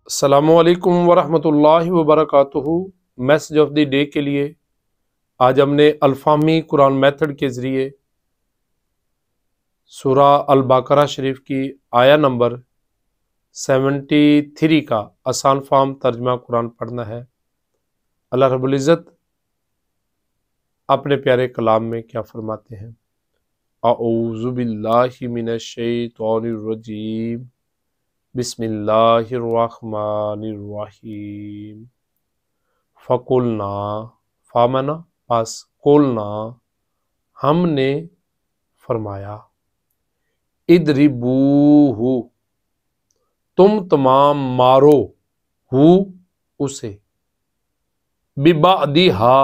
السلام علیکم ورحمۃ اللہ وبرکاتہ۔ میسج آف دی ڈے کے لیے آج ہم نے الفاہمی قرآن میتھڈ کے ذریعے سورہ البقرہ شریف کی آیا نمبر 73 کا آسان فہم ترجمہ قرآن پڑھنا ہے۔ اللہ رب العزت اپنے پیارے کلام میں کیا فرماتے ہیں؟ اعوذ باللہ من الشیطان الرجیم، بسم اللہ الرحمن الرحیم۔ فقلنا، فامنا پس قلنا ہم نے فرمایا، اضربوہ تم تمام مارو، ہو اسے، ببعضہا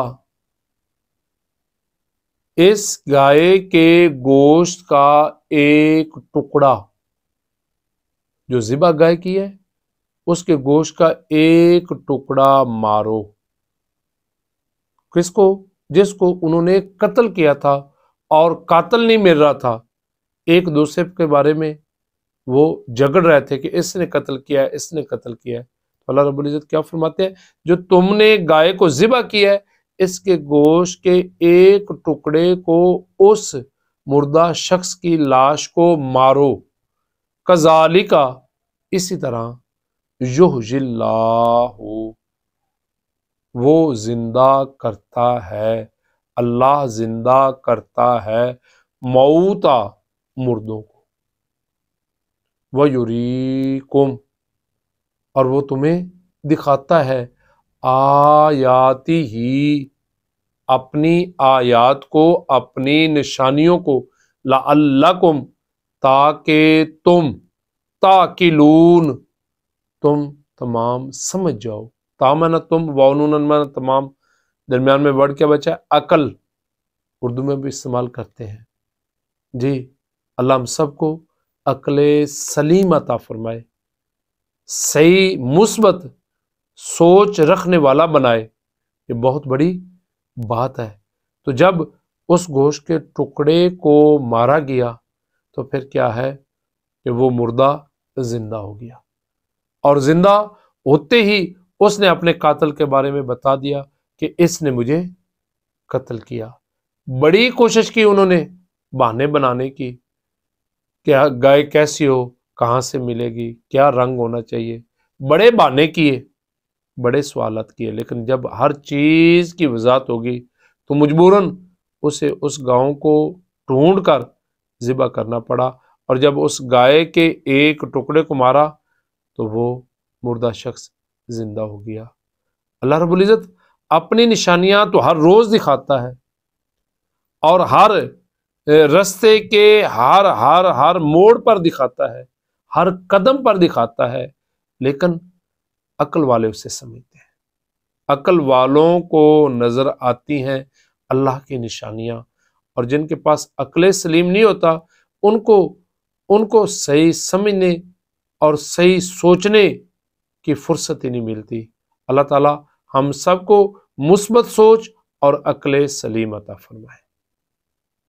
اس گائے کے گوشت کا ایک ٹکڑا، جو ذبح گائے کی ہے اس کے گوشت کا ایک ٹکڑا مارو۔ کس کو؟ جس کو انہوں نے قتل کیا تھا اور قاتل نہیں مل رہا تھا، ایک دوسرے کے بارے میں وہ جھگڑ رہے تھے کہ اس نے قتل کیا ہے، اس نے قتل کیا ہے۔ تو اللہ رب العزت کیا فرماتے ہیں؟ جو تم نے گائے کو ذبح کیا ہے، اس کے گوشت کے ایک ٹکڑے کو، اس مردہ شخص کی لاش کو مارو۔ کذالک، اسی طرح، یحیی اللہ، وہ زندہ کرتا ہے، اللہ زندہ کرتا ہے موتا، مردوں کو، وَیُریکم، اور وہ تمہیں دکھاتا ہے، آیاتہ، اپنی آیات کو، اپنی نشانیوں کو، لعلکم، تاکہ تم، تعقلون، تم تمام سمجھ جاؤ۔ تامنا تم، واؤنون مانا تمام، درمیان میں ورڈ کیا بچا ہے؟ عقل، اردو میں بھی استعمال کرتے ہیں۔ جی، اللہ ہم سب کو عقل سلیم عطا فرمائے، صحیح مثبت سوچ رکھنے والا بنائے، یہ بہت بڑی بات ہے۔ تو جب اس گوشت کے ٹکڑے کو مارا گیا تو پھر کیا ہے کہ وہ مردہ زندہ ہو گیا، اور زندہ ہوتے ہی اس نے اپنے قاتل کے بارے میں بتا دیا کہ اس نے مجھے قتل کیا۔ بڑی کوشش کی انہوں نے بہانے بنانے کی، کیا گائے کیسی ہو، کہاں سے ملے گی، کیا رنگ ہونا چاہیے، بڑے بہانے کیے، بڑے سوالات کیے، لیکن جب ہر چیز کی وضاحت ہوگی تو مجبوراً اسے اس گاؤں کو ڈھونڈ کر ذبح کرنا پڑا، اور جب اس گائے کے ایک ٹکڑے کو مارا تو وہ مردہ شخص زندہ ہو گیا۔ اللہ رب العزت اپنی نشانیاں تو ہر روز دکھاتا ہے، اور ہر رستے کے ہر موڑ پر دکھاتا ہے، ہر قدم پر دکھاتا ہے، لیکن عقل والے اسے سمجھتے ہیں۔ عقل والوں کو نظر آتی ہیں اللہ کی نشانیاں، اور جن کے پاس عقل سلیم نہیں ہوتا، ان کو صحیح سمجھنے اور صحیح سوچنے کی فرصت ہی نہیں ملتی۔ اللہ تعالی ہم سب کو مثبت سوچ اور عقل سلیم عطا فرمائے۔